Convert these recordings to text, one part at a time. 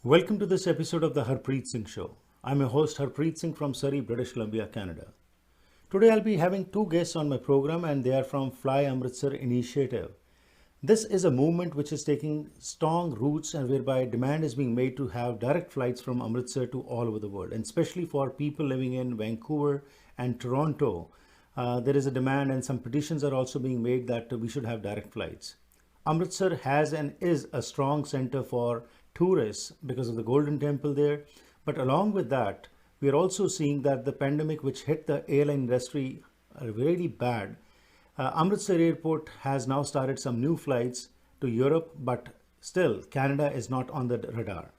Welcome to this episode of the Harpreet Singh Show. I'm your host Harpreet Singh from Surrey, British Columbia, Canada. Today I'll be having two guests on my program and they are from Fly Amritsar Initiative. This is a movement which is taking strong roots and whereby demand is being made to have direct flights from Amritsar to all over the world, and especially for people living in Vancouver and Toronto. There is a demand and some petitions are also being made that we should have direct flights. Amritsar has and is a strong center for tourists because of the Golden Temple there. But along with that, we are also seeing that the pandemic, which hit the airline industry really bad, Amritsar Airport has now started some new flights to Europe, but still Canada is not on the radar.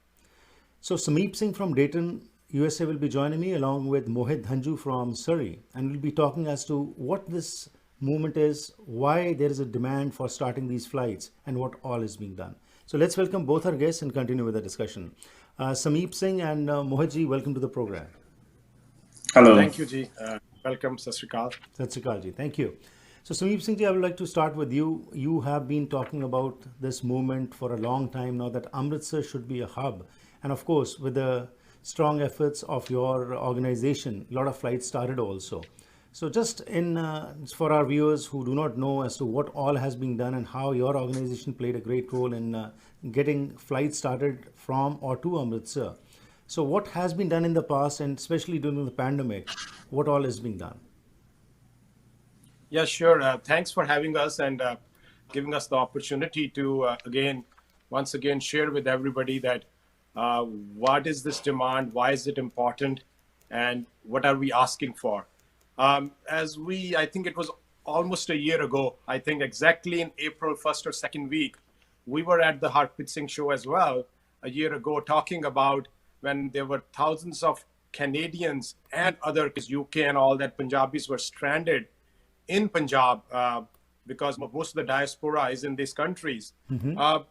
So Sameep Singh from Dayton, USA will be joining me along with Mohit Dhanju from Surrey, and we'll be talking as to what this movement is, why there is a demand for starting these flights, and what all is being done. So let's welcome both our guests and continue with the discussion. Sameep Singh and Mohit ji, welcome to the program. Hello. Thank you, Ji. Welcome, Sat Sri Akal. Sat Sri Akal ji, thank you. So Sameep Singh ji, I would like to start with you. You have been talking about this movement for a long time now that Amritsar should be a hub. And of course, with the strong efforts of your organization, a lot of flights started also. So just for our viewers who do not know as to what all has been done and how your organization played a great role in getting flights started from or to Amritsar. So what has been done in the past, and especially during the pandemic, what all is being done? Yeah, sure. Thanks for having us and giving us the opportunity to once again share with everybody that what is this demand, why is it important, and what are we asking for? I think it was almost a year ago, I think exactly in April 1st or 2nd week, we were at the Harpreet Singh show as well a year ago talking about when there were thousands of Canadians and other UK and all that Punjabis were stranded in Punjab because most of the diaspora is in these countries. But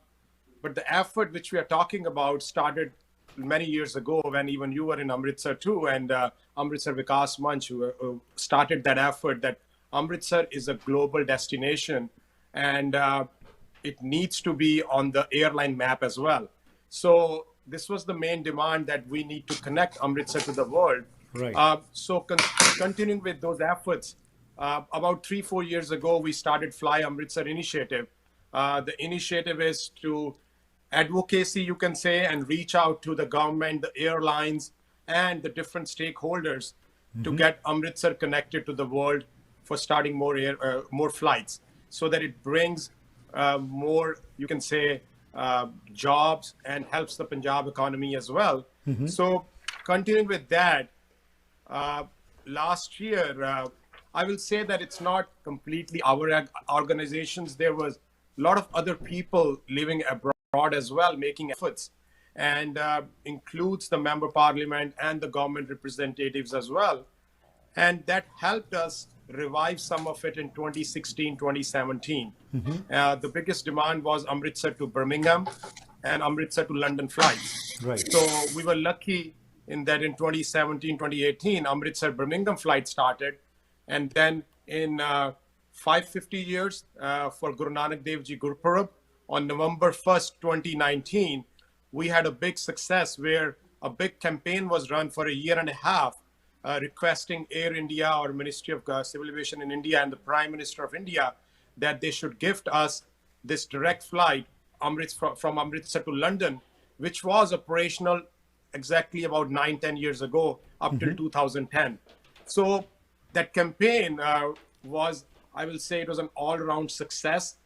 the effort which we are talking about started many years ago when even you were in Amritsar too, and Amritsar Vikas Manch started that effort that Amritsar is a global destination and it needs to be on the airline map as well. So this was the main demand that we need to connect Amritsar to the world. Right. Continuing with those efforts, about 3-4 years ago, we started Fly Amritsar Initiative. The initiative is to advocacy, you can say, and reach out to the government, the airlines, and the different stakeholders to get Amritsar connected to the world for starting more flights, so that it brings more, you can say, jobs and helps the Punjab economy as well. So continuing with that, last year, I will say that it's not completely our organizations. There was a lot of other people living abroad as well, making efforts, and includes the member parliament and the government representatives as well. And that helped us revive some of it in 2016, 2017. The biggest demand was Amritsar to Birmingham and Amritsar to London flights. Right. So we were lucky in that in 2017, 2018, Amritsar Birmingham flight started. And then in 550 years for Guru Nanak Dev Ji Gurpurab, on November 1st, 2019, we had a big success where a big campaign was run for a year and a half, requesting Air India or Ministry of Civil Aviation in India and the Prime Minister of India that they should gift us this direct flight from Amritsar to London, which was operational exactly about 9-10 years ago, up till 2010. So that campaign was, I will say, it was an all-around success.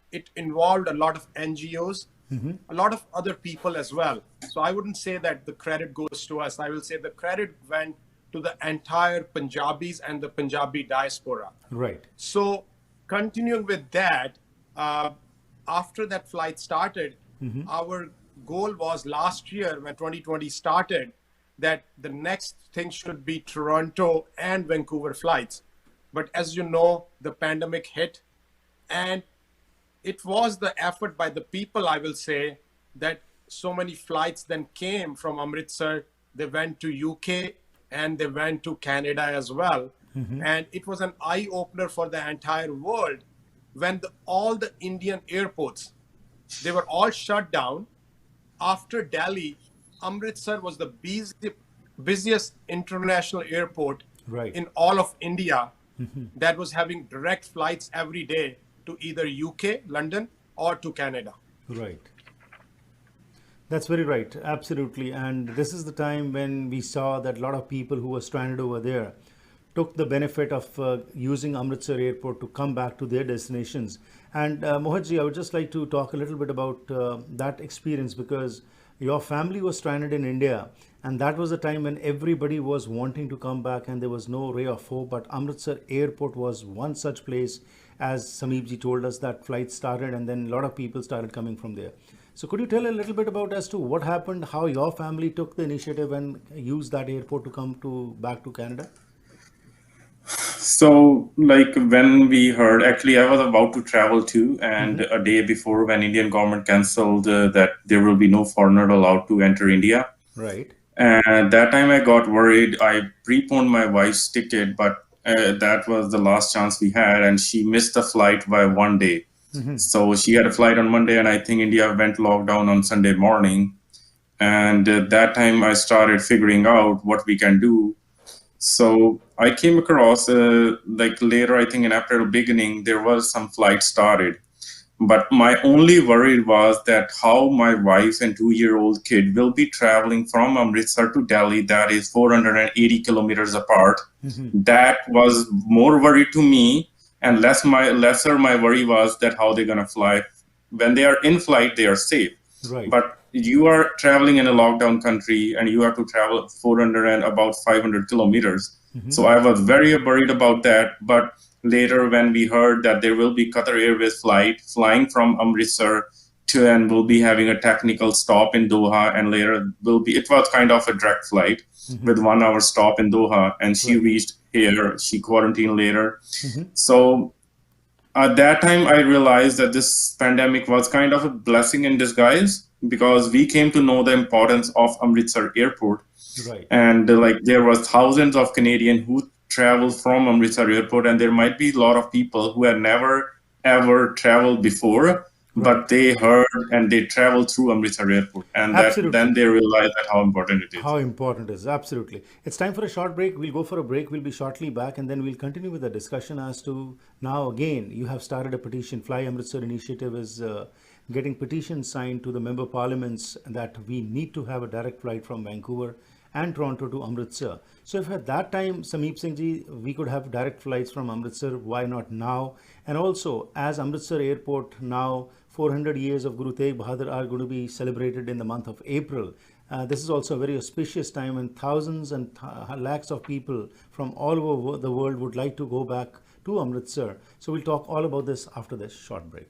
It involved a lot of NGOs, a lot of other people as well. So I wouldn't say that the credit goes to us. I will say the credit went to the entire Punjabis and the Punjabi diaspora. Right. So continuing with that, after that flight started, our goal was last year when 2020 started, that the next thing should be Toronto and Vancouver flights. But as you know, the pandemic hit, and it was the effort by the people, I will say, that so many flights then came from Amritsar. They went to UK and they went to Canada as well. And it was an eye-opener for the entire world when all the Indian airports, they were all shut down after Delhi, Amritsar was the busiest international airport Right. in all of India that was having direct flights every day to either UK, London, or to Canada. Right. That's very right. Absolutely. And this is the time when we saw that a lot of people who were stranded over there took the benefit of using Amritsar airport to come back to their destinations. And Mohitji, I would just like to talk a little bit about that experience, because your family was stranded in India, and that was the time when everybody was wanting to come back and there was no ray of hope. But Amritsar airport was one such place, as Sameep told us, that flight started and then a lot of people started coming from there. So could you tell a little bit about as to what happened, how your family took the initiative and used that airport to come to back to Canada? So, like when we heard, actually, I was about to travel too, and a day before, when Indian government cancelled that there will be no foreigner allowed to enter India, Right. and that time I got worried. I preponed my wife's ticket, but that was the last chance we had, and she missed the flight by one day. So she had a flight on Monday, and I think India went lockdown on Sunday morning. And that time I started figuring out what we can do. So I came across, like later, I think in April beginning, there was some flight started. But my only worry was that how my wife and 2-year-old kid will be traveling from Amritsar to Delhi, that is 480 kilometers apart. That was more worry to me, and lesser my worry was that how they're gonna fly. When they are in flight, they are safe. Right. But you are traveling in a lockdown country and you have to travel 400 and about 500 kilometers. So I was very worried about that. But later, when we heard that there will be Qatar Airways flight flying from Amritsar to, and will be having a technical stop in Doha, and later it was kind of a direct flight with 1 hour stop in Doha, and she reached here, she quarantined later. So at that time, I realized that this pandemic was kind of a blessing in disguise, because we came to know the importance of Amritsar Airport. Right. And like there was thousands of Canadians who traveled from Amritsar Airport, and there might be a lot of people who had never ever traveled before, but they heard and they traveled through Amritsar Airport, and then they realized that how important it is. How important it is. Absolutely. It's time for a short break. We'll go for a break. We'll be shortly back, and then we'll continue with the discussion as to, now again, you have started a petition. Fly Amritsar Initiative is getting petitions signed to the member parliaments that we need to have a direct flight from Vancouver and Toronto to Amritsar. So if at that time, Sameep Singh ji, we could have direct flights from Amritsar, why not now? And also, as Amritsar Airport now, 400 years of Guru Tegh Bahadur are going to be celebrated in the month of April. This is also a very auspicious time when thousands and lakhs of people from all over the world would like to go back to Amritsar. So we'll talk all about this after this short break.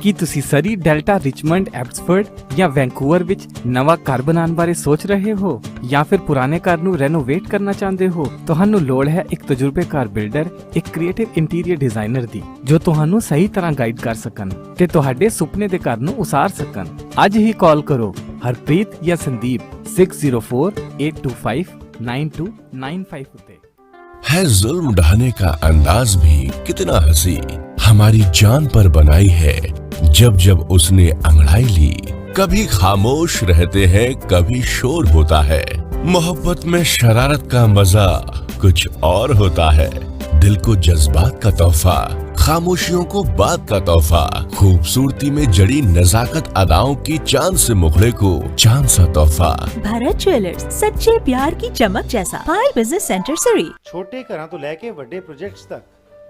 ਕੀ ਤੁਸੀਂ ਸਰੀ, delta, Richmond, Abbotsford ਜਾਂ Vancouver ਵਿੱਚ ਨਵਾਂ ਘਰ ਬਣਾਉਣ ਬਾਰੇ ਸੋਚ ਰਹੇ ਹੋ, ਜਾਂ ਫਿਰ ਪੁਰਾਣੇ ਘਰ ਨੂੰ ਰੈਨੋਵੇਟ ਕਰਨਾ ਚਾਹੁੰਦੇ ਹੋ? ਤੁਹਾਨੂੰ ਲੋੜ ਹੈ ਇੱਕ ਤਜਰਬੇਕਾਰ ਬਿਲਡਰ, ਇੱਕ ਕ੍ਰੀਏਟਿਵ ਇੰਟੀਰੀਅਰ ਡਿਜ਼ਾਈਨਰ ਦੀ, ਜੋ ਤੁਹਾਨੂੰ ਸਹੀ ਤਰ੍ਹਾਂ ਗਾਈਡ ਕਰ ਸਕਣ ਤੇ ਤੁਹਾਡੇ ਸੁਪਨੇ ਦੇ ਘਰ ਨੂੰ ਉਸਾਰ ਸਕਣ। ਅੱਜ ਹੀ ਕਾਲ ਕਰੋ ਹਰਪ੍ਰੀਤ ਜਾਂ ਸੰਦੀਪ 6048259295 ਉੱਤੇ। है जुल्म ढाने का अंदाज भी कितना हंसी, हमारी जान पर बनाई है जब जब उसने अंगड़ाई ली। कभी खामोश रहते हैं, कभी शोर होता है। मोहब्बत में शरारत का मजा कुछ और होता है। दिल को जज्बात का तोहफा, खामोशियों को बात का तोहफा, खूबसूरती में जड़ी नजाकत अदाओं की चांद से मुखड़े को चांद सा तोहफा। भारत ज्वेलर्स, सच्चे प्यार की चमक जैसा। फाइल बिजनेस सेंटर सरी। ਛੋਟੇ ਘਰਾਂ ਤੋਂ ਲੈ ਕੇ ਵੱਡੇ ਪ੍ਰੋਜੈਕਟਸ ਤੱਕ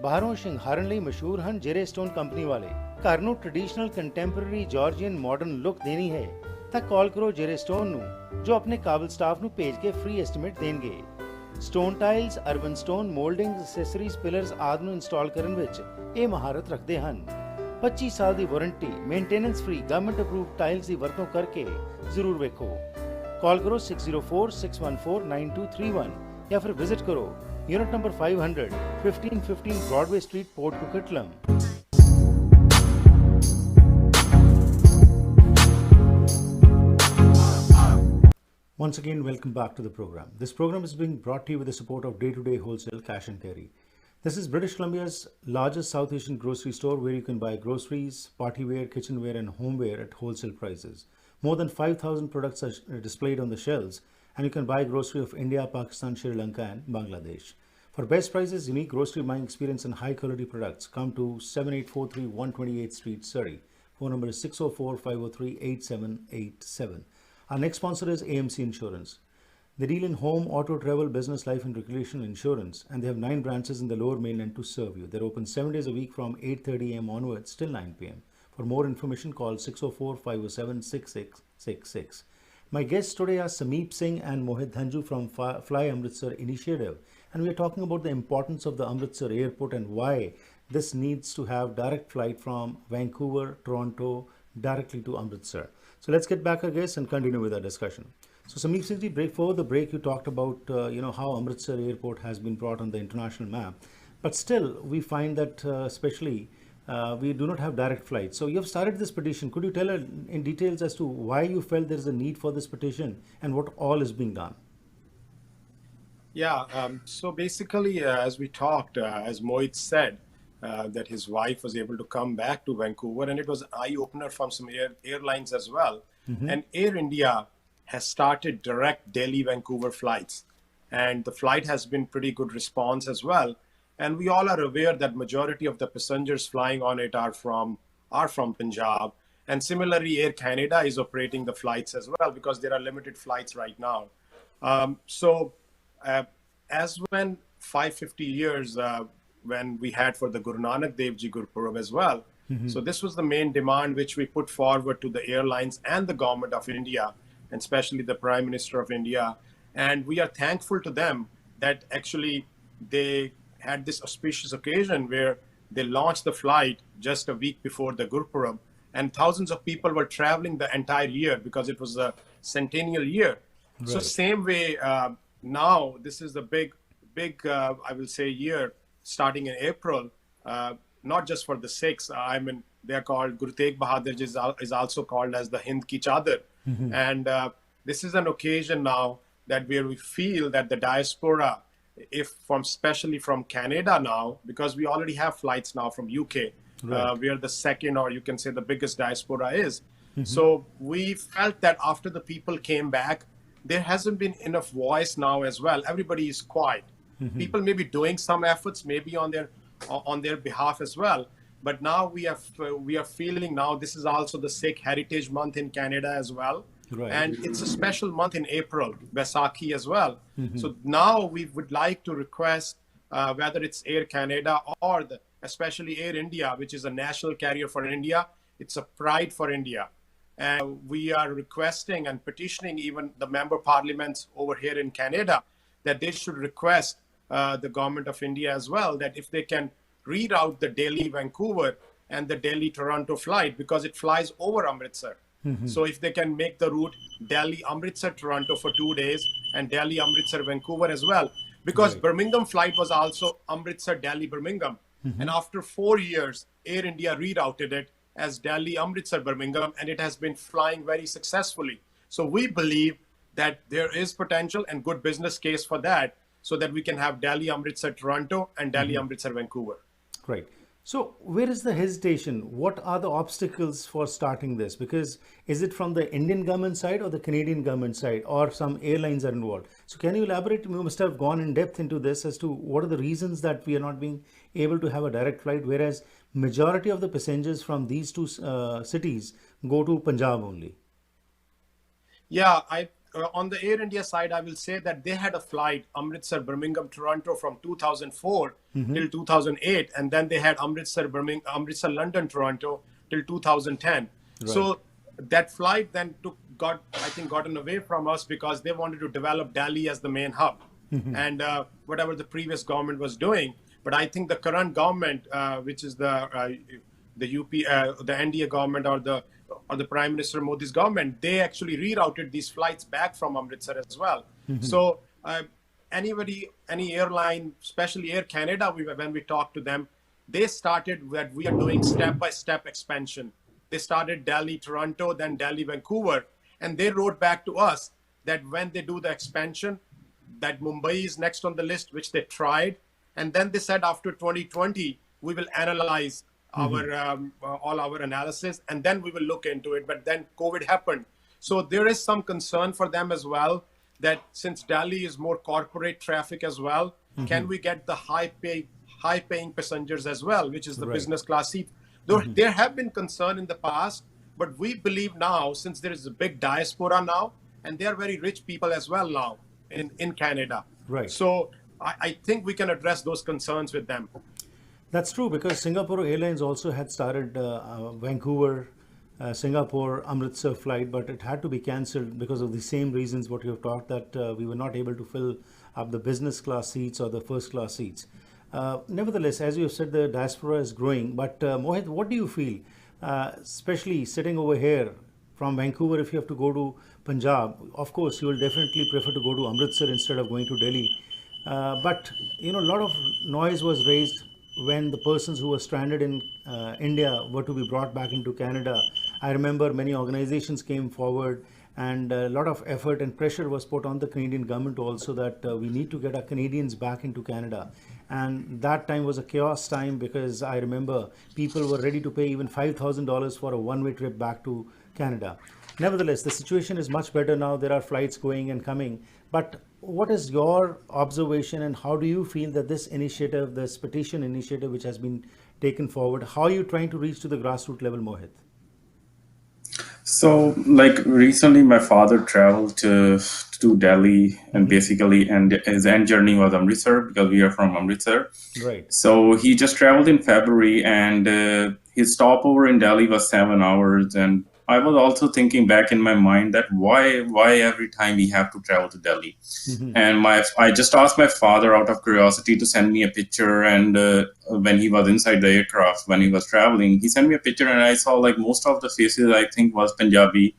ਬਾਹਰੋਂ ਸ਼ਿੰਗਾਰਨ ਲਈ ਮਸ਼ਹੂਰ ਹਨ ਜੇਰੇ ਸਟੋਨ ਕੰਪਨੀ ਵਾਲੇ। ਘਰ ਨੂੰ traditional contemporary Georgian modern look ਦੇਣੀ ਹੈ ਤਾਂ ਕਾਲ ਕਰੋ ਜੇਰੇ ਸਟੋਨ ਨੂੰ, ਜੋ ਆਪਣੇ ਕਾਬਲ ਸਟਾਫ ਨੂੰ ਭੇਜ ਕੇ ਫ੍ਰੀ ਐਸਟੀਮੇਟ ਦੇਣਗੇ। Stone tiles, urban stone, ਮੋਲਡਿੰਗਸ, accessories, pillars ਆਦਿ ਨੂੰ ਇੰਸਟਾਲ ਕਰਨ ਵਿੱਚ ਇਹ ਮਹਾਰਤ ਰੱਖਦੇ ਹਨ। 25 ਸਾਲ ਦੀ warranty, maintenance free, government approved tiles ਦੀ ਵਰਤੋਂ ਕਰਕੇ ਜ਼ਰੂਰ ਵੇਖੋ। ਕਾਲ ਕਰੋ 6046149231 ਜਾਂ ਫਿਰ ਵਿਜ਼ਿਟ ਕਰੋ unit number 500, 1515 Broadway Street, Port Coquitlam. Once again, welcome back to the program. This program is being brought to you with the support of Day-to-Day Wholesale Cash and Carry. This is British Columbia's largest South Asian grocery store, where you can buy groceries, party wear, kitchenware and homeware at wholesale prices. More than 5,000 products are displayed on the shelves, and you can buy grocery of India, Pakistan, Sri Lanka, and Bangladesh. For best prices, unique grocery buying experience and high quality products, come to 7843 128th Street, Surrey. Phone number is 604-503-8787. Our next sponsor is AMC Insurance. They deal in home, auto, travel, business, life and recreational insurance, and they have 9 branches in the Lower Mainland to serve you. They're open 7 days a week from 8:30 a.m. onwards till 9 p.m. For more information, call 604-507-6666. My guests today are Sameep Singh and Mohit Dhanju from Fly Amritsar Initiative, and we are talking about the importance of the Amritsar airport and why this needs to have direct flight from Vancouver, Toronto, directly to Amritsar. So let's get back, I guess, and continue with our discussion. So Sameep Singh, before the break, you talked about how Amritsar airport has been brought on the international map, but still we find that especially we do not have direct flights. So you have started this petition. Could you tell in details as to why you felt there is a need for this petition and what all is being done? Yeah, so basically, as we talked, as Mohit said, that his wife was able to come back to Vancouver, and it was an eye-opener from some airlines as well. And Air India has started direct Delhi-Vancouver flights, and the flight has been pretty good response as well. And we all are aware that majority of the passengers flying on it are from Punjab. And similarly, Air Canada is operating the flights as well because there are limited flights right now. As when 550 years when we had for the Guru Nanak Dev Ji Gurpurab as well. So this was the main demand which we put forward to the airlines and the government of India, and especially the Prime Minister of India. And we are thankful to them that actually they had this auspicious occasion where they launched the flight just a week before the Gurpurab, and thousands of people were traveling the entire year because it was a centennial year. Right. So same way, now this is the big, I will say, year starting in April, not just for the Sikhs. I mean, they're called Guru Tegh Bahadur is also called as the Hind Ki Chadar. And this is an occasion now that where we feel that the diaspora, especially from Canada now, because we already have flights now from UK, right. Where the second, or you can say the biggest diaspora is. So we felt that after the people came back, there hasn't been enough voice now as well. Everybody is quiet. People may be doing some efforts, maybe on their behalf as well. But now we are feeling now this is also the Sikh Heritage Month in Canada as well. Right. And it's a special month in April, Vaisakhi as well. So now we would like to request whether it's Air Canada or especially Air India, which is a national carrier for India. It's a pride for India. And we are requesting and petitioning even the member parliaments over here in Canada that they should request the government of India as well, that if they can reroute the Delhi-Vancouver and the Delhi-Toronto flight, because it flies over Amritsar. So if they can make the route Delhi-Amritsar-Toronto for 2 days and Delhi-Amritsar-Vancouver as well, because right. Birmingham flight was also Amritsar-Delhi-Birmingham. And after 4 years, Air India rerouted it as Delhi-Amritsar-Birmingham, and it has been flying very successfully. So we believe that there is potential and good business case for that, so that we can have Delhi-Amritsar-Toronto and Delhi-Amritsar-Vancouver. Right. So where is the hesitation? What are the obstacles for starting this? Because is it from the Indian government side or the Canadian government side, or some airlines are involved? So can you elaborate? You must have gone in depth into this as to what are the reasons that we are not being able to have a direct flight, whereas majority of the passengers from these two cities go to Punjab only. Yeah, on the Air India side, I will say that they had a flight Amritsar, Birmingham, Toronto from 2004 till 2008, and then they had Amritsar, London, Toronto till 2010. Right. So that flight then got gotten away from us because they wanted to develop Delhi as the main hub, and whatever the previous government was doing. But I think the current government, which is the UP, the NDA government, or the Prime Minister Modi's government, they actually rerouted these flights back from Amritsar as well. So any airline, especially Air Canada, when we talked to them, they started that we are doing step-by-step expansion. They started Delhi, Toronto, then Delhi, Vancouver, and they wrote back to us that when they do the expansion, that Mumbai is next on the list, which they tried. And then they said after 2020, we will analyze our all our analysis, and then we will look into it. But then COVID happened. So there is some concern for them as well, that since Delhi is more corporate traffic as well, can we get the high paying passengers as well, which is the business class seat? There have been concern in the past, but we believe now, since there is a big diaspora now, and they are very rich people as well now in Canada. Right. So I think we can address those concerns with them. That's true, because Singapore Airlines also had started Vancouver, Singapore, Amritsar flight, but it had to be cancelled because of the same reasons what you have talked, that we were not able to fill up the business class seats or the first class seats. Nevertheless, as you have said, the diaspora is growing. But Mohit, what do you feel, especially sitting over here from Vancouver, if you have to go to Punjab? Of course, you will definitely prefer to go to Amritsar instead of going to Delhi. But, a lot of noise was raised when the persons who were stranded in India were to be brought back into Canada. I remember many organizations came forward, and a lot of effort and pressure was put on the Canadian government also, that we need to get our Canadians back into Canada. And that time was a chaos time, because I remember people were ready to pay even $5,000 for a one-way trip back to Canada. Nevertheless, the situation is much better now. There are flights going and coming. But what is your observation, and how do you feel that this initiative, this petition initiative which has been taken forward, how are you trying to reach to the grassroots level, Mohit? So, like, recently my father traveled to Delhi, and basically, and his end journey was Amritsar, because we are from Amritsar. Right. So he just traveled in February, and his stopover in Delhi was 7 hours. And I was also thinking back in my mind that why every time we have to travel to Delhi? And I just asked my father out of curiosity to send me a picture. And when he was inside the aircraft, when he was traveling, he sent me a picture, and I saw like most of the faces, I think, was Punjabi,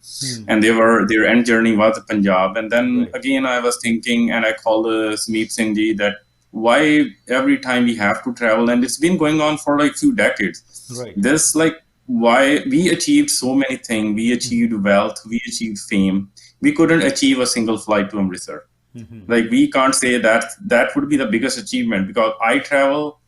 and their end journey was Punjab. And then again, I was thinking, and I called Sameep Singh ji, that why every time we have to travel, and it's been going on for like few decades. Right. This, like, why we achieved so many things. We achieved wealth, we achieved fame. We couldn't achieve a single flight to Amritsar. Like, we can't say that would be the biggest achievement, because I travel.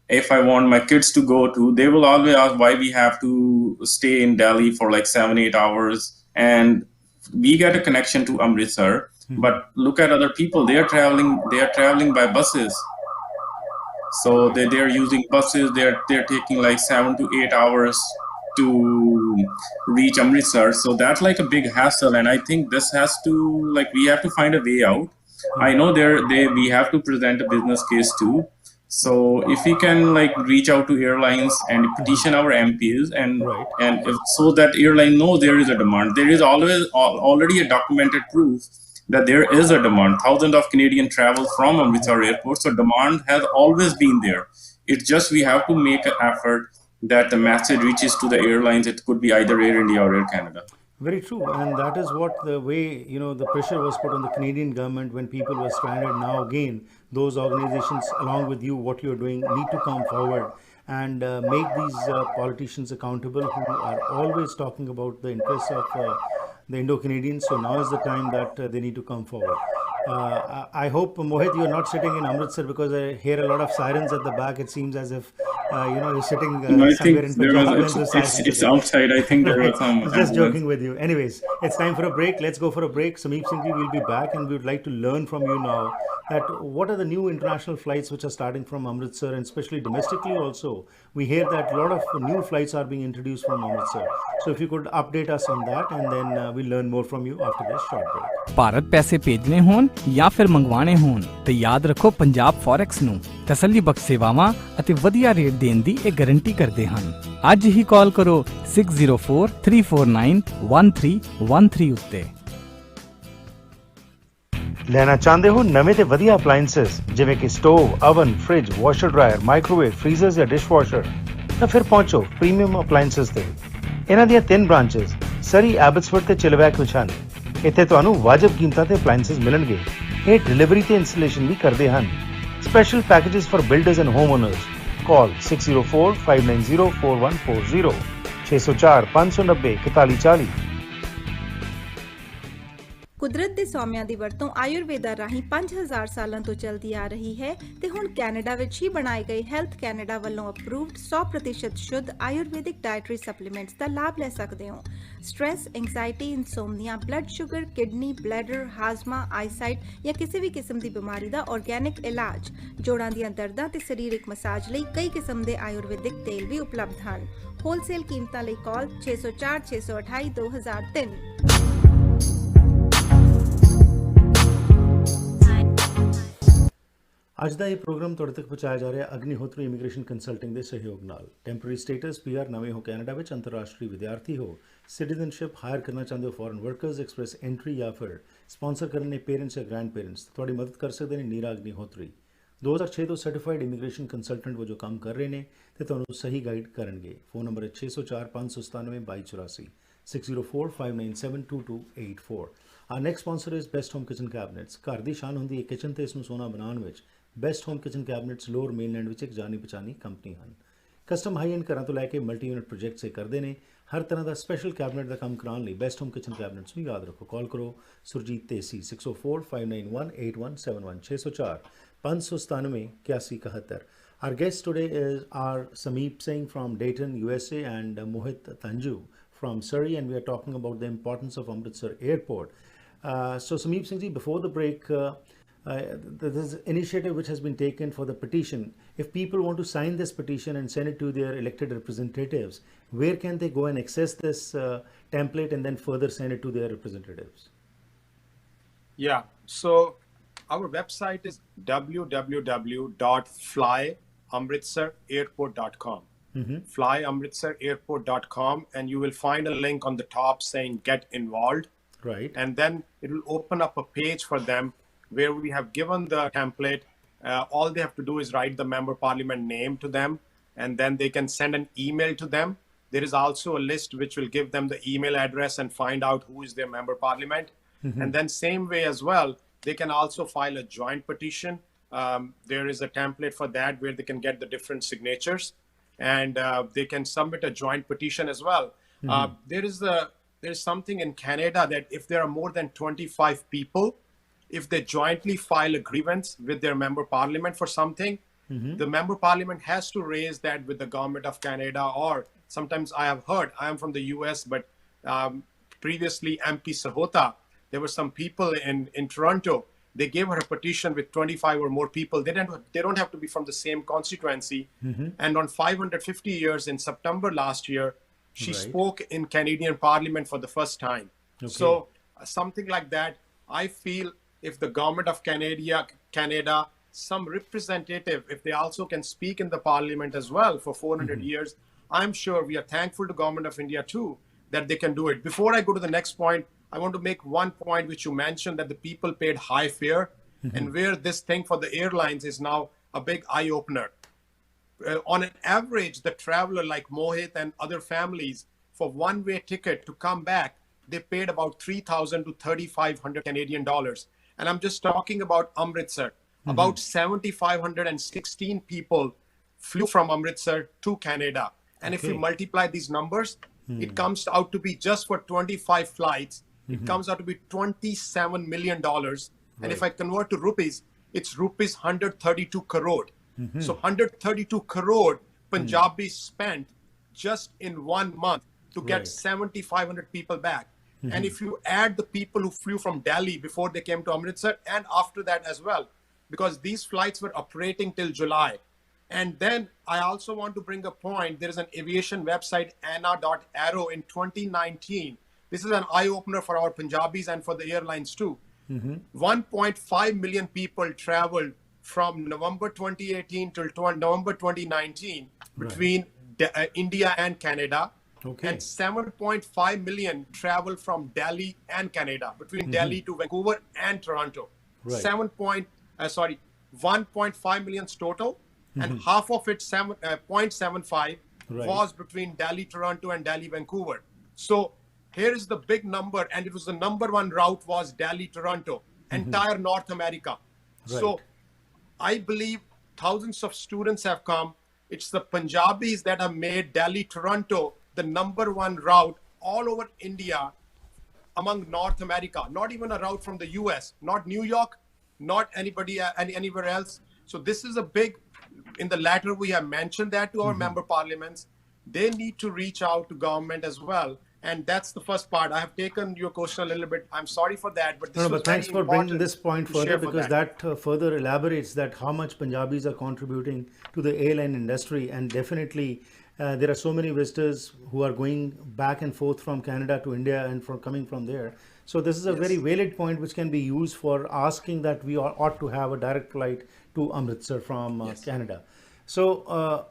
If I want my kids to go to, they will always ask why we have to stay in Delhi for like 7-8 hours. And we get a connection to Amritsar, but look at other people. They are traveling by buses. So they're using buses. They're taking like 7 to 8 hours to reach Amritsar. So that's like a big hassle. And I think this has to, like, we have to find a way out. I know we have to present a business case too. So if we can like reach out to airlines and petition our MPs, and so that airline know there is a demand. There is already a documented proof that there is a demand. Thousands of Canadians travel from Amritsar airport, so demand has always been there. It's just we have to make an effort that the message reaches to the airlines. It could be either Air India or Air Canada. Very true, and that is what the way, the pressure was put on the Canadian government when people were stranded. Now again, those organizations, along with you, what you're doing, need to come forward and make these politicians accountable, who are always talking about the interests of the Indo-Canadians. So now is the time that they need to come forward. I hope, Mohit, you're not sitting in Amritsar, because I hear a lot of sirens at the back. It seems as if you're sitting somewhere in Punjab. It's outside. I think there was some. Just joking with you. Anyways, it's time for a break. Let's go for a break. Sameep Singh will be back, and we would like to learn from you now that what are the new international flights which are starting from Amritsar, and especially domestically also. We hear that a lot of new flights are being introduced from Amritsar. So if you could update us on that, and then we'll learn more from you after this short break. Bharat ਪੈਸੇ ਭੇਜਣੇ ਹੋਣ ਜਾਂ ਫਿਰ ਮੰਗਵਾਣੇ ਹੋਣ ਤੇ ਯਾਦ ਰੱਖੋ Punjab forex ਨੂੰ ਤਸੱਲੀ ਬਖਸ਼ ਸੇਵਾਵਾਂ ਅਤੇ ਵਧੀਆ ਰੇਟ ਦੇਣ ਦੀ ਇਹ ਗਾਰੰਟੀ ਕਰਦੇ ਹਨ। ਅੱਜ ਹੀ ਕਾਲ ਕਰੋ 6043491313 ਉੱਤੇ। ਲੈਣਾ ਚਾਹੁੰਦੇ ਹੋ ਨਵੇਂ ਤੇ ਵਧੀਆ ਅਪਲਾਈਐਂਸਸ ਜਿਵੇਂ ਕਿ stove, oven, fridge, washer dryer, microwave, freezers ਜਾਂ ਡਿਸ਼ਵਾਸ਼ਰ, ਤਾਂ ਫਿਰ ਪਹੁੰਚੋ ਪ੍ਰੀਮੀਅਮ ਅਪਲਾਈਐਂਸਸ ਤੇ। ਇਹਨਾਂ ਦੀਆਂ 3 ਬ੍ਰਾਂਚਸ ਸਰੀ, ਐਬਟਸਫੋਰਡ ਤੇ ਚਿਲਵੈਕ ਵਿੱਚ ਹਨ। ਇੱਥੇ ਤੁਹਾਨੂੰ ਵਾਜਬ ਕੀਮਤਾਂ ਤੇ ਅਪਲਾਈਐਂਸਸ ਮਿਲਣਗੇ। ਇਹ ਡਿਲੀਵਰੀ ਤੇ ਇੰਸਟਾਲੇਸ਼ਨ ਵੀ ਕਰਦੇ ਹਨ। Special packages for builders and home honours. ਕਾਲ 6045904140 604 590 4140। ਕੁਦਰਤ ਦੇ ਸੌਮਿਆਂ ਦੀ ਵਰਤੋਂ ਆਯੁਰਵੇਦਾ ਰਾਹੀਂ 5000 ਸਾਲਾਂ ਤੋਂ ਚੱਲਦੀ ਆ ਰਹੀ ਹੈ ਤੇ ਹੁਣ ਕੈਨੇਡਾ ਵਿੱਚ ਹੀ ਬਣਾਏ ਗਏ ਹੈਲਥ ਕੈਨੇਡਾ ਵੱਲੋਂ ਅਪਰੂਵਡ 100% ਸ਼ੁੱਧ ਆਯੁਰਵੈਦਿਕ ਡਾਇਟਰੀ ਸਪਲੀਮੈਂਟਸ ਦਾ ਲਾਭ ਲੈ ਸਕਦੇ ਹੋ। Stress, anxiety, insomnia, blood sugar, kidney, bladder, ਹਾਜ਼ਮਾ, ਆਈਸਾਈਟ ਜਾਂ ਕਿਸੇ ਵੀ ਕਿਸਮ ਦੀ ਬਿਮਾਰੀ ਦਾ ਆਰਗੈਨਿਕ ਇਲਾਜ, ਜੋੜਾਂ ਦੀਆਂ ਦਰਦਾਂ ਤੇ ਸਰੀਰਕ ਮਸਾਜ ਲਈ ਕਈ ਕਿਸਮ ਦੇ ਆਯੁਰਵੈਦਿਕ ਤੇਲ ਵੀ ਉਪਲਬਧ ਹਨ। ਹੋਲਸੇਲ ਕੀਮਤਾਂ ਲਈ ਕਾਲ 604 628 2003। ਅੱਜ ਦਾ ਇਹ ਪ੍ਰੋਗਰਾਮ ਤੁਹਾਡੇ ਤੱਕ ਪਹੁੰਚਾਇਆ ਜਾ ਰਿਹਾ ਅਗਨੀਹੋਤਰੀ ਇਮੀਗ੍ਰੇਸ਼ਨ ਕੰਸਲਟਿੰਗ ਦੇ ਸਹਿਯੋਗ ਨਾਲ। ਟੈਂਪਰੇਰੀ ਸਟੇਟਸ PR, ਨਵੇਂ ਹੋ ਕੈਨੇਡਾ ਵਿੱਚ, ਅੰਤਰਰਾਸ਼ਟਰੀ ਵਿਦਿਆਰਥੀ ਹੋ, ਸਿਟੀਜ਼ਨਸ਼ਿਪ ਹਾਇਰ ਕਰਨਾ ਚਾਹੁੰਦੇ ਹੋ, ਫੋਰਨ ਵਰਕਰਸ, ਐਕਸਪ੍ਰੈਸ ਐਂਟਰੀ ਜਾਂ ਫਿਰ ਸਪਾਂਸਰ ਕਰਨ ਨੇ ਪੇਰੈਂਟਸ ਜਾਂ ਗ੍ਰੈਂਡ ਪੇਰੈਂਟਸ, ਤੁਹਾਡੀ ਮਦਦ ਕਰ ਸਕਦੇ ਨੇ ਨੀਰਾ ਅਗਨੀਹੋਤਰੀ। 2006 ਤੋਂ ਸਰਟੀਫਾਈਡ ਇਮੀਗ੍ਰੇਸ਼ਨ ਕੰਸਲਟੈਂਟ ਵਜੋਂ ਕੰਮ ਕਰ ਰਹੇ ਨੇ ਤੇ ਤੁਹਾਨੂੰ ਸਹੀ ਗਾਈਡ ਕਰਨਗੇ। ਫੋਨ ਨੰਬਰ ਹੈ 604 597 2284 604 597 2284। Our next sponsor is Best Home Kitchen Cabinets। ਘਰ ਦੀ ਸ਼ਾਨ ਹੁੰਦੀ ਹੈ ਕਿਚਨ ਤੇ ਇਸ ਨੂੰ ਸੋਨਾ ਬਣਾਉਣ ਵਿੱਚ। Best home kitchen ਕੈਬਨਿਟਸ lower mainland ਵਿੱਚ ਇੱਕ ਜਾਣੀ ਪਛਾਣੀ ਕੰਪਨੀ ਹਨ। ਕਸਟਮ ਹਾਈ ਐਂਡ ਘਰਾਂ ਤੋਂ ਲੈ ਕੇ ਮਲਟੀ ਯੂਨਿਟ ਪ੍ਰੋਜੈਕਟਸ ਇਹ ਕਰਦੇ ਨੇ। ਹਰ ਤਰ੍ਹਾਂ ਦਾ ਸਪੈਸ਼ਲ ਕੈਬਨਿਟ ਦਾ ਕੰਮ ਕਰਾਉਣ ਲਈ ਬੈਸਟ ਹੋਮ ਕਿਚਨ ਕੈਬਨਿਟਸ ਨੂੰ ਯਾਦ ਰੱਖੋ। ਕਾਲ ਕਰੋ Surjit ਤੇਸੀ 604 591 8171 604 597 8171। Our guest today are Sameep Singh from Dayton, USA and Mohit Dhanju from Surrey, and we are talking about the importance of Amritsar Airport. So Sameep Singh ji, before the break, this initiative which has been taken for the petition, if people want to sign this petition and send it to their elected representatives, where can they go and access this template and then further send it to their representatives? Yeah, so our website is www.flyamritsarairport.com. Flyamritsarairport.com, and you will find a link on the top saying get involved. Right. And then it will open up a page for them where we have given the template. All they have to do is write the member parliament name to them, and then they can send an email to them. There is also a list which will give them the email address and find out who is their member parliament. And then same way as well, they can also file a joint petition. There is a template for that where they can get the different signatures, and they can submit a joint petition as well. There's something in Canada that if there are more than 25 people, if they jointly file a grievance with their member parliament for something, the member parliament has to raise that with the government of Canada. Or sometimes I have heard, I am from the US, but previously MP Sahota, there were some people in Toronto, they gave her a petition with 25 or more people. They don't have to be from the same constituency. And on 550 years in September last year, she spoke in Canadian Parliament for the first time. So something like that, I feel if the government of Canada, some representative, if they also can speak in the Parliament as well for 400 years, I'm sure we are thankful to Government of India too that they can do it. Before I go to the next point, I want to make one point which you mentioned, that the people paid high fare, and where this thing for the airlines is now a big eye-opener. On an average, the traveler like Mohit and other families, for one-way ticket to come back, they paid about 3,000 to 3,500 Canadian dollars. And I'm just talking about Amritsar. About 7,516 people flew from Amritsar to Canada. And if you multiply these numbers, it comes out to be just for 25 flights, it comes out to be $27 million. And if I convert to rupees, it's rupees 132 crore. So 132 crore Punjabis spent just in 1 month to get 7,500 people back. And if you add the people who flew from Delhi before they came to Amritsar and after that as well, because these flights were operating till July. And then I also want to bring a point. There is an aviation website, anna.aero, in 2019. This is an eye-opener for our Punjabis and for the airlines too. 1.5 million people traveled from November 2018 till November 2019 between India and Canada. And 7.5 million travel from Delhi and Canada, between Delhi to Vancouver and Toronto. 1.5 million total, and half of it, 0.75, was between Delhi, Toronto, and Delhi, Vancouver. So here is the big number, and it was the number one route was Delhi, Toronto, entire North America. So I believe thousands of students have come. It's the Punjabis that have made Delhi, Toronto the number one route all over India among North America, not even a route from the US, not New York, not anybody anywhere else. So this is a big, in the letter we have mentioned that to our member parliaments. They need to reach out to government as well. And that's the first part. I have taken your question a little bit. I'm sorry for that, but this No, was but thanks very for bringing important this point to further, share for because that further elaborates that how much Punjabis are contributing to the airline industry, and definitely there are so many visitors who are going back and forth from Canada to India and from coming from there. So this is a very valid point which can be used for asking that we ought to have a direct flight to Amritsar from Canada. So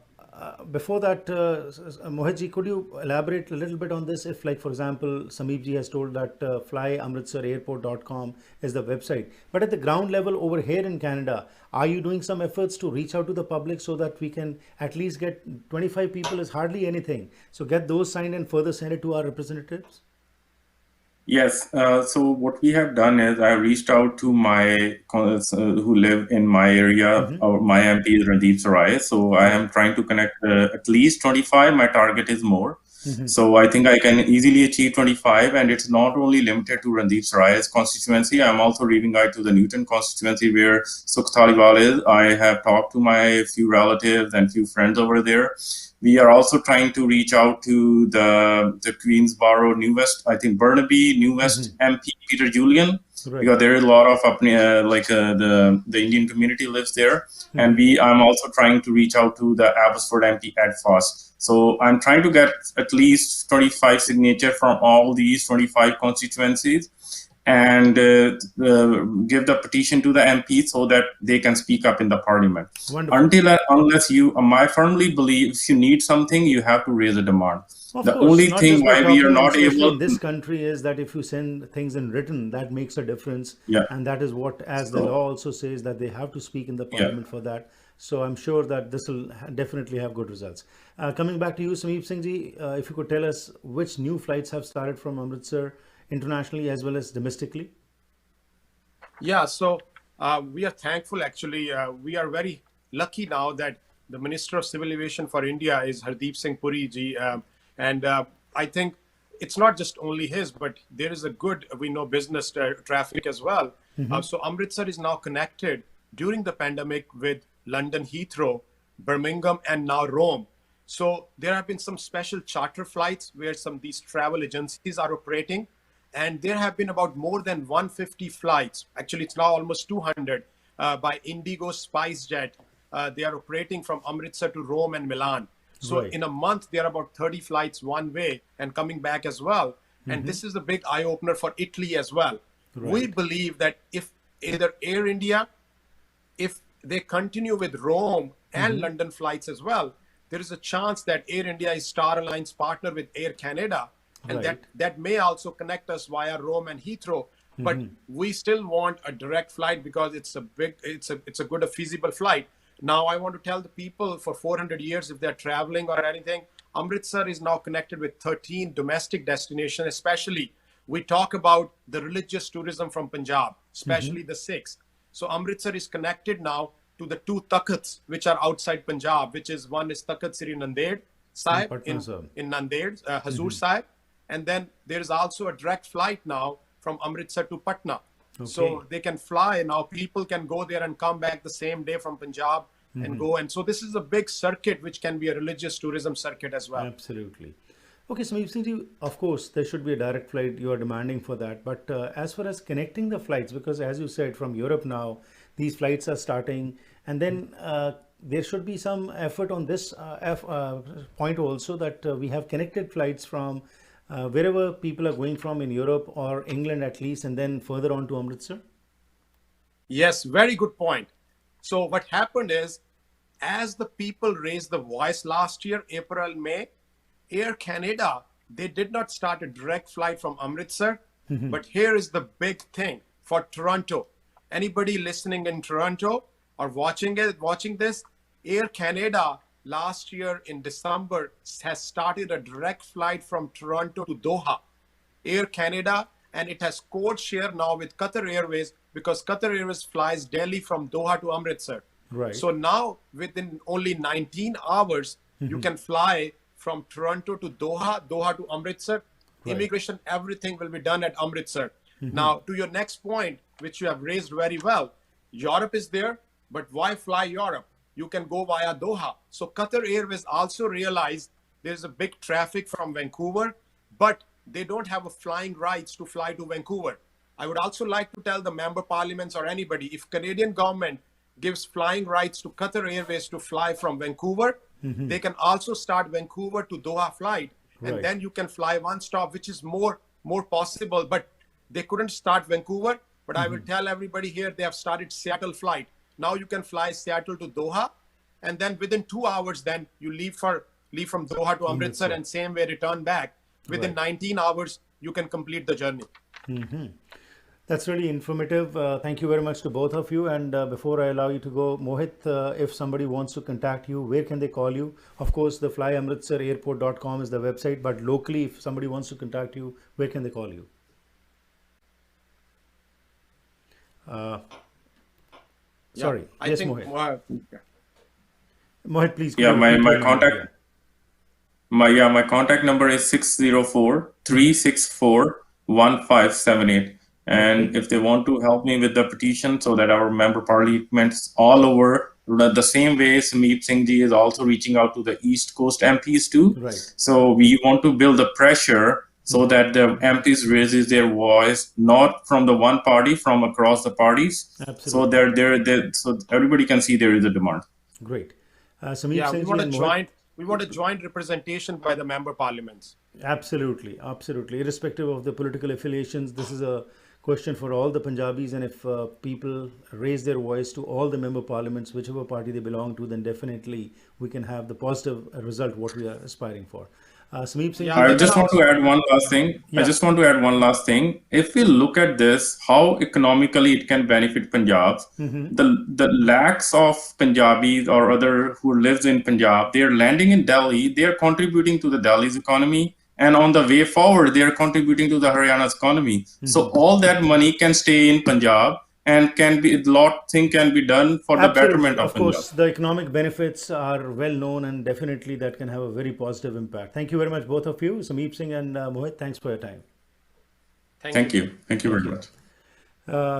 before that, Mohit, could you elaborate a little bit on this? If, like, for example, Sameep ji has told that flyamritsarairport.com is the website. But at the ground level over here in Canada, are you doing some efforts to reach out to the public so that we can at least get 25 people is hardly anything. So get those signed and further send it to our representatives? Yes. So what we have done is I reached out to my who live in my area. Or my MP is Randeep Sarai. So I am trying to connect at least 25. My target is more. So I think I can easily achieve 25, and it's not only limited to Randeep Sarai's constituency. I'm also reaching out to the Newton constituency where Sukh Thaliwal is. I have talked to my few relatives and few friends over there. We are also trying to reach out to the Queensborough, New West, I think Burnaby, New West MP Peter Julian, because there is a lot of the Indian community lives there, and I'm also trying to reach out to the Abbotsford MP Ed Foss. So I'm trying to get at least 25 signatures from all these 25 constituencies, and give the petition to the MP so that they can speak up in the parliament. Wonderful. Unless you, I firmly believe, if you need something, you have to raise a demand. Of the course, only not thing just by why we are talking, not especially able in this country, is that if you send things in written, that makes a difference. Yeah. And that is what, as the law also says, that they have to speak in the parliament for that. So I'm sure that this will definitely have good results. Coming back to you, Sameep Singh ji, if you could tell us which new flights have started from Amritsar internationally as well as domestically. Yeah, so we are thankful, actually. We are very lucky now that the Minister of Civil Aviation for India is Hardeep Singh Puri ji. And I think it's not just only his, but there is a good, we know, business traffic as well. So Amritsar is now connected during the pandemic with London Heathrow, Birmingham, and now Rome. So there have been some special charter flights where these travel agencies are operating. And there have been about more than 150 flights. Actually, it's now almost 200 by Indigo, SpiceJet. They are operating from Amritsar to Rome and Milan. So in a month, there are about 30 flights one way and coming back as well. And this is a big eye opener for Italy as well. We believe that if either Air India, if they continue with Rome and London flights as well, there is a chance that Air India is Star Alliance partner with Air Canada. And that may also connect us via Rome and Heathrow, but we still want a direct flight because it's a good, a feasible flight. Now, I want to tell the people for 400 years, if they're traveling or anything, Amritsar is now connected with 13 domestic destinations. Especially, we talk about the religious tourism from Punjab, especially the Sikhs. So Amritsar is connected now to the two Takhts, which are outside Punjab, which is one is Takht Sri Nanded Sahib in Nanded, Hazur Sahib. And then there is also a direct flight now from Amritsar to Patna. So they can fly now. People can go there and come back the same day from Punjab and go. And so this is a big circuit, which can be a religious tourism circuit as well. Absolutely. Okay, so of course, there should be a direct flight. You are demanding for that. But as far as connecting the flights, because as you said, from Europe now, these flights are starting. And then there should be some effort on this point also, that we have connected flights from wherever people are going from in Europe or England at least, and then further on to Amritsar? Yes, very good point. So what happened is, as the people raised the voice last year, April, May, Air Canada, they did not start a direct flight from Amritsar. But here is the big thing for Toronto. Anybody listening in Toronto or watching this, Air Canada last year in December has started a direct flight from Toronto to Doha. Air Canada, and it has code share now with Qatar Airways, because Qatar Airways flies Delhi from Doha to Amritsar. So now within only 19 hours, you can fly from Toronto to Doha, Doha to Amritsar, immigration, everything will be done at Amritsar. Now, to your next point, which you have raised very well, Europe is there, but why fly Europe? You can go via Doha. So Qatar Airways also realized there's a big traffic from Vancouver, but they don't have a flying rights to fly to Vancouver. I would also like to tell the member parliaments or anybody, if Canadian government gives flying rights to Qatar Airways to fly from Vancouver, they can also start Vancouver to Doha flight. And then you can fly one stop, which is more possible, but they couldn't start Vancouver. But I will tell everybody here, they have started Seattle flight. Now you can fly Seattle to Doha, and then within 2 hours, then you leave from Doha to Amritsar, and same way return back. Within 19 hours, you can complete the journey. That's really informative. Thank you very much to both of you. And before I allow you to go, Mohit, if somebody wants to contact you, where can they call you? Of course, the flyamritsarairport.com is the website, but locally, if somebody wants to contact you, where can they call you? Sorry. Yes, Mohit. Mohit, please. Yeah, my contact. My contact number is 604-364-1578. And if they want to help me with the petition so that our member parliaments all over, the same way Sameep Singh ji is also reaching out to the East Coast MPs too. So we want to build the pressure so that the MPs raises their voice, not from the one party, from across the parties. Absolutely. So everybody can see there is a demand. Great. Sameep Singh, we want a joint representation by the member parliaments. Absolutely. Irrespective of the political affiliations, this is a question for all the Punjabis, and if people raise their voice to all the member parliaments, whichever party they belong to, then definitely we can have the positive result what we are aspiring for. Sameep Singh, I just want to add one last thing. If we look at this, how economically it can benefit Punjab, the lakhs of Punjabis or other who lives in Punjab, they are landing in Delhi, they are contributing to the Delhi's economy. And on the way forward, they are contributing to the Haryana's economy. So all that money can stay in Punjab, and can be done for the betterment of Punjab. Of course, the economic benefits are well known, and definitely that can have a very positive impact. Thank you very much, both of you, Sameep Singh and Mohit. Thanks for your time. Thank you very much.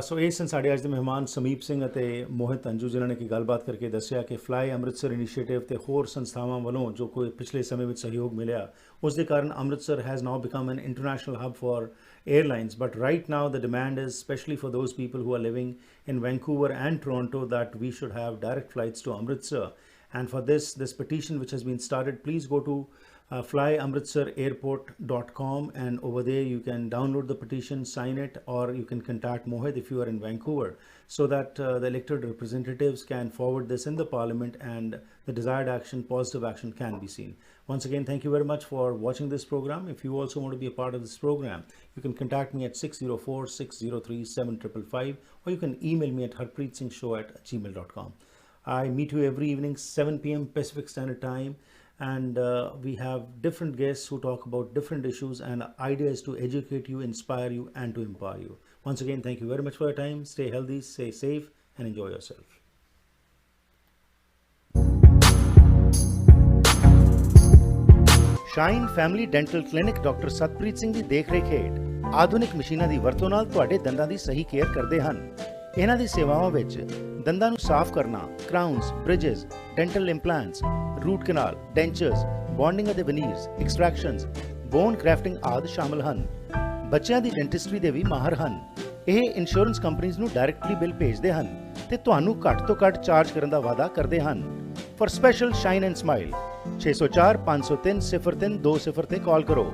ਸੋ ਇਹ ਸਨ ਸਾਡੇ ਅੱਜ ਦੇ ਮਹਿਮਾਨ ਸਮੀਪ ਸਿੰਘ ਅਤੇ ਮੋਹਿਤ ਅੰਜੂ ਜਿਨ੍ਹਾਂ ਨੇ ਕੀ ਗੱਲਬਾਤ ਕਰਕੇ ਦੱਸਿਆ ਕਿ ਫਲਾਈ ਅੰਮ੍ਰਿਤਸਰ ਇਨੀਸ਼ੀਏਟਿਵ ਤੇ ਹੋਰ ਸੰਸਥਾਵਾਂ ਵੱਲੋਂ ਜੋ ਕੋਈ ਪਿਛਲੇ ਸਮੇਂ ਵਿੱਚ ਸਹਿਯੋਗ ਮਿਲਿਆ ਉਸ ਦੇ ਕਾਰਨ Amritsar has now become an international hub for airlines. But right now the demand is, especially for those people who are living in Vancouver and Toronto, that we should have direct flights to Amritsar. And for this petition which has been started, please go to flyamritsarairport.com, and over there you can download the petition, sign it, or you can contact Mohit if you are in Vancouver, so that the elected representatives can forward this in the parliament and the desired action, positive action, can be seen. Once again, thank you very much for watching this program. If you also want to be a part of this program, you can contact me at 604-603-7555, or you can email me at harpreetsingh@gmail.com. I meet you every evening 7 p.m. Pacific Standard Time, and we have different guests who talk about different issues, and idea is to educate you, inspire you, and to empower you. Once again, thank you very much for your time. Stay healthy, stay safe, and enjoy yourself. Shine family dental clinic doctor Satpreet Singh ਦੀ ਦੇਖਰੇਖ ਹੇਠ ਆਧੁਨਿਕ ਮਸ਼ੀਨਾਂ ਦੀ ਵਰਤੋਂ ਨਾਲ ਤੁਹਾਡੇ ਦੰਦਾਂ ਦੀ ਸਹੀ ਕੇਅਰ ਕਰਦੇ ਹਨ। ਇਹਨਾਂ ਦੀ ਸੇਵਾਵਾਂ ਵਿੱਚ ਦੰਦਾਂ ਨੂੰ ਸਾਫ਼ ਕਰਨਾ, ਕਰਾਊਨਸ, ਬ੍ਰਿਜਸ, ਡੈਂਟਲ ਇੰਪਲਾਂਟਸ, ਰੂਟ ਕਨਾਲ, ਡੈਂਚਰਸ, ਬੌਂਡਿੰਗ ਅਤੇ ਵਨੀਰਸ, ਐਕਸਟ੍ਰੈਕਸ਼ਨਸ, ਬੋਨ ਕ੍ਰੈਫਟਿੰਗ ਆਦਿ ਸ਼ਾਮਲ ਹਨ। ਬੱਚਿਆਂ ਦੀ ਡੈਂਟਿਸਟਰੀ ਦੇ ਵੀ ਮਾਹਰ ਹਨ। ਇਹ ਇੰਸ਼ੋਰੈਂਸ ਕੰਪਨੀਆਂ ਨੂੰ ਡਾਇਰੈਕਟਲੀ ਬਿੱਲ ਭੇਜਦੇ ਹਨ ਤੇ ਤੁਹਾਨੂੰ ਘੱਟ ਤੋਂ ਘੱਟ ਚਾਰਜ ਕਰਨ ਦਾ ਵਾਅਦਾ ਕਰਦੇ ਹਨ। For special shine and smile 604-503-0320 ਤੇ ਕਾਲ ਕਰੋ।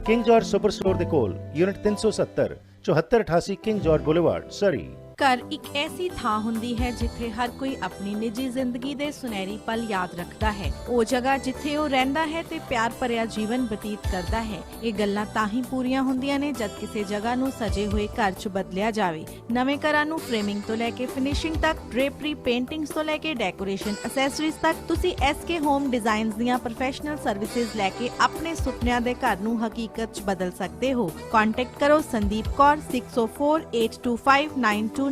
ਕਿੰਗ ਜਾਰਜ ਸੁਪਰ ਸਟੋਰ ਦੇ ਕੋਲ, ਯੂਨਿਟ 370, 7488 ਕਿੰਗ ਜਾਰਜ ਬੁਲੇਵਾਰਡ, ਸਰੀ। ਘਰ ਇੱਕ ਐਸੀ ਥਾਂ ਹੁੰਦੀ ਹੈ ਜਿੱਥੇ ਹਰ ਕੋਈ ਆਪਣੀ ਨਿੱਜੀ ਜ਼ਿੰਦਗੀ ਦੇ ਸੁਨਹਿਰੀ ਪਲ ਯਾਦ ਰੱਖਦਾ ਹੈ। ਉਹ ਜਗ੍ਹਾ ਜਿੱਥੇ ਉਹ ਰਹਿੰਦਾ ਹੈ ਤੇ ਪਿਆਰ ਭਰਿਆ ਜੀਵਨ ਬਤੀਤ ਕਰਦਾ ਹੈ। ਇਹ ਗੱਲਾਂ ਤਾਂ ਹੀ ਪੂਰੀਆਂ ਹੁੰਦੀਆਂ ਨੇ ਜਦ ਕਿਸੇ ਜਗ੍ਹਾ ਨੂੰ ਸਜੇ ਹੋਏ ਘਰ 'ਚ ਬਦਲਿਆ ਜਾਵੇ। ਨਵੇਂ ਘਰਾਂ ਨੂੰ ਫਰੇਮਿੰਗ ਤੋਂ ਲੈ ਕੇ ਫਿਨਿਸ਼ਿੰਗ ਤੱਕ, ਡ੍ਰੇਪਰੀ, ਪੇਂਟਿੰਗਸ ਤੋਂ ਲੈ ਕੇ ਡੈਕੋਰੇਸ਼ਨ ਐਸੈਸਰੀਜ਼ ਤੱਕ, ਤੁਸੀਂ SK ਹੋਮ ਡਿਜ਼ਾਈਨਸ ਦੀਆਂ ਪ੍ਰੋਫੈਸ਼ਨਲ ਸਰਵਿਸਿਜ਼ ਲੈ ਕੇ ਆਪਣੇ ਸੁਪਨਿਆਂ ਦੇ ਘਰ ਨੂੰ ਹਕੀਕਤ 'ਚ ਬਦਲ ਸਕਦੇ ਹੋ। ਕੰਟੈਕਟ ਕਰੋ ਸੰਦੀਪ ਕੌਰ 604-825-9295।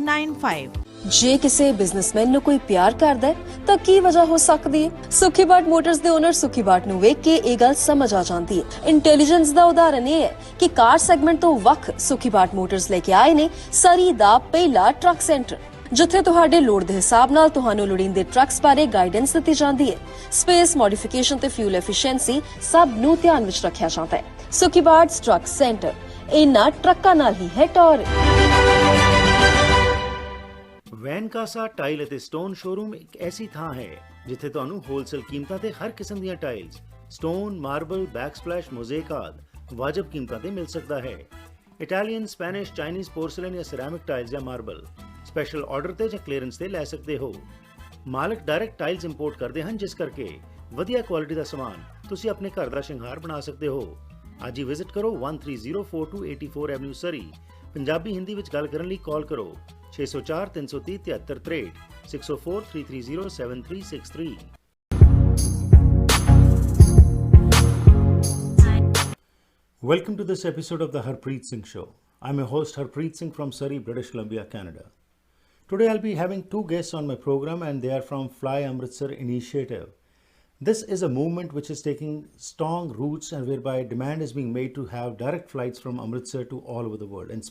ਜੇ ਕਿਸੇ ਬਿਜ਼ਨਸਮੈਨ ਨੂੰ ਕੋਈ ਪਿਆਰ ਕਰਦਾ ਹੈ ਤਾਂ ਕੀ ਵਜ੍ਹਾ ਹੋ ਸਕਦੀ ਹੈ? ਸੁਖੀ ਬਾਟ ਮੋਟਰਸ ਦੇ ਓਨਰ ਸੁਖੀ ਬਾਟ ਨੂੰ ਵੇਖ ਕੇ ਇਹ ਗੱਲ ਸਮਝ ਆ ਜਾਂਦੀ ਹੈ। ਇੰਟੈਲੀਜੈਂਸ ਦਾ ਉਦਾਹਰਨ ਇਹ ਹੈ ਕਿ ਕਾਰ ਸੈਗਮੈਂਟ ਤੋਂ ਵੱਖ ਸੁਖੀ ਬਾਟ ਮੋਟਰਸ ਲੈ ਕੇ ਆਏ ਨੇ ਸਰੀ ਦਾ ਪਹਿਲਾ ਟਰੱਕ ਸੈਂਟਰ, ਜਿੱਥੇ ਤੁਹਾਡੇ ਲੋੜ ਦੇ ਹਿਸਾਬ ਨਾਲ ਤੁਹਾਨੂੰ ਲੋੜੀਂਦੇ ਟਰੱਕਸ ਬਾਰੇ ਗਾਈਡੈਂਸ ਦਿੱਤੀ ਜਾਂਦੀ ਹੈ। ਸਪੇਸ ਮੋਡੀਫਿਕੇਸ਼ਨ ਤੇ ਫਿਊਲ ਐਫੀਸ਼ੀਐਂਸੀ ਸਭ ਨੂੰ ਧਿਆਨ ਵਿੱਚ ਰੱਖਿਆ ਜਾਂਦਾ ਹੈ। ਸੁਖੀ ਬਾਟ ਟਰੱਕ ਸੈਂਟਰ ਇਹਨਾਂ ਟਰੱਕਾਂ ਨਾਲ ਹੀ ਹੈ ਟੌਰ। ਵੈਨਕਾਸਾ ਟਾਈਲ ਅਤੇ ਸਟੋਨ ਸ਼ੋਰੂਮ ਇੱਕ ਐਸੀ ਥਾਂ ਹੈ ਜਿੱਥੇ ਤੁਹਾਨੂੰ ਹੋਲਸੇਲ ਕੀਮਤਾਂ ਤੇ ਹਰ ਕਿਸਮ ਦੀਆਂ ਟਾਈਲਸ, ਸਟੋਨ, ਮਾਰਬਲ, ਬੈਕਸਪਲੈਸ਼, ਮੋਜ਼ੇਕ ਆਦਿ ਵਾਜਬ ਕੀਮਤਾਂ ਤੇ ਮਿਲ ਸਕਦਾ ਹੈ। ਇਟਾਲੀਅਨ, ਸਪੈਨਿਸ਼, ਚਾਈਨੀਜ਼ ਪੋਰਸਲਨ ਜਾਂ ਸਿਰੈਮਿਕ ਟਾਈਲਸ ਜਾਂ ਮਾਰਬਲ ਸਪੈਸ਼ਲ ਆਰਡਰ ਤੇ ਜਾਂ ਕਲੀਅਰੈਂਸ ਤੇ ਲੈ ਸਕਦੇ ਹੋ। ਮਾਲਕ ਡਾਇਰੈਕਟ ਟਾਈਲਸ ਇੰਪੋਰਟ ਕਰਦੇ ਹਨ, ਜਿਸ ਕਰਕੇ ਵਧੀਆ ਕੁਆਲਿਟੀ ਦਾ ਸਮਾਨ ਤੁਸੀਂ ਆਪਣੇ ਘਰ ਦਾ ਸ਼ਿੰਗਾਰ ਬਣਾ ਸਕਦੇ ਹੋ। ਅੱਜ ਹੀ ਵਿਜ਼ਿਟ ਕਰੋ 1304 84 ਐਵਨਿਊ ਸਰੀ। ਪੰਜਾਬੀ ਹਿੰਦੀ ਵਿੱਚ ਗੱਲ ਕਰਨ ਲਈ ਕਾਲ ਕਰੋ 604 330 7363 604 330 7363। Welcome to this episode of the Harpreet Singh Show. I'm your host Harpreet Singh from Surrey, British Columbia, Canada. Today I'll be having two guests on my program and they are from Fly Amritsar Initiative. This is a movement which is taking strong roots and whereby demand is being made to have direct flights from Amritsar to all over the world. And